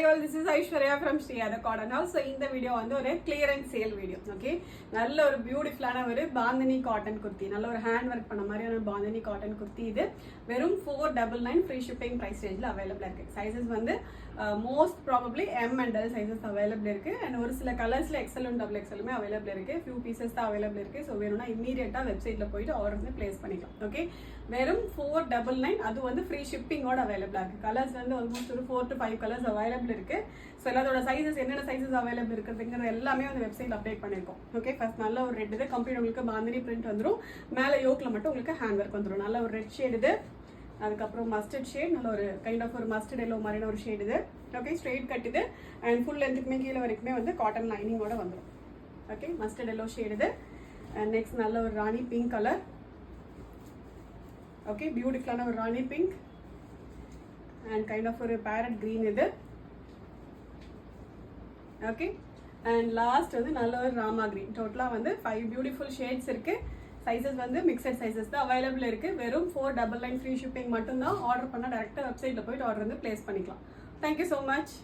Hi all, this is Aishwarya from Sri Ada Cotton House. So இந்த video வந்து ஒரு clearance sale video. Okay, நல்ல ஒரு பியூட்டிஃபுல்லான ஒரு பாந்தினி காட்டன் குர்த்தி, நல்ல ஒரு ஹேண்ட் ஒர்க் பண்ண மாதிரியான பாந்தினி காட்டன் குர்த்தி. இது வெறும் 499 ஃப்ரீ ஷிப்பிங் பிரைஸ் ரேஞ்சில் அவைலபிளாக இருக்குது. சைஸஸ் வந்து most probably M and L sizes available இருக்குது. அண்ட் ஒரு சில கலர்ஸில் XL and XXL அவைலபிள் இருக்குது. ஃபியூ பீசஸ் தான் அவைலபிள் இருக்குது. ஸோ வேணும்னா இமீடியட்டாக வெப்சைட்டில் போயிட்டு ஆர்டர் வந்து பிளேஸ் பண்ணிக்கலாம். ஓகே, வெறும் 499, அது வந்து ஃப்ரீ ஷிப்பிங்கோட அவைலபிளாக இருக்குது. கலர்ஸ் வந்து ஆல்மோஸ்ட் ஒரு 4 to 5 கலர்ஸ் அவைலபிள் இருக்கு. ஸோ எல்லாத்தோட சைஸஸ் என்னென்ன சைஸஸ் அவைலபிள் இருக்குதுங்கிற எல்லாமே வந்து வெப்சைட் அப்டேட் பண்ணியிருக்கோம். ஓகே, ஃபர்ஸ்ட் நல்ல ஒரு ரெட் இது கம்ப்ளீட் உங்களுக்கு பாந்தினி பிரிண்ட் வந்துடும். மேலே யோக்கில் மட்டும் உங்களுக்கு ஹேண்ட் ஒர்க் வந்துடும். நல்ல ஒரு ரெட் ஷேட் இது. அதுக்கப்புறம் மஸ்டர்ட் ஷேட், நல்ல ஒரு கைண்ட் ஆஃப் ஒரு மஸ்டர்ட் எல்லோ மாதிரியான ஒரு ஷேட் இது. ஓகே, ஸ்ட்ரெயிட் கட் இது. அண்ட் ஃபுல் லென்த்துக்குமே கீழே வரைக்குமே வந்து காட்டன் லைனிங்கோட வந்துடும். ஓகே, மஸ்டர்ட் எல்லோ ஷேட் இது. அண்ட் நெக்ஸ்ட் நல்ல ஒரு ராணி பிங்க் கலர். ஓகே, பியூட்டிஃபுல்லான ஒரு ராணி பிங்க் அண்ட் கைண்ட் ஆஃப் ஒரு பேரட் கிரீன் இது. ஓகே, அண்ட் லாஸ்ட் வந்து நல்ல ஒரு ராமா கிரீன். டோட்டலாக வந்து 5 பியூட்டிஃபுல் ஷேட்ஸ் இருக்கு. சைஸஸ் வந்து மிக்சட் சைஸஸ் தான் அவைலபிள் இருக்கு. வெறும் 499 ஃப்ரீ ஷிப்பிங் மட்டும்தான். ஆர்டர் பண்ணால் டேரெக்டாக வெப்சைட்டில் போயிட்டு ஆர்டர் வந்து பிளேஸ் பண்ணிக்கலாம். Thank you so much.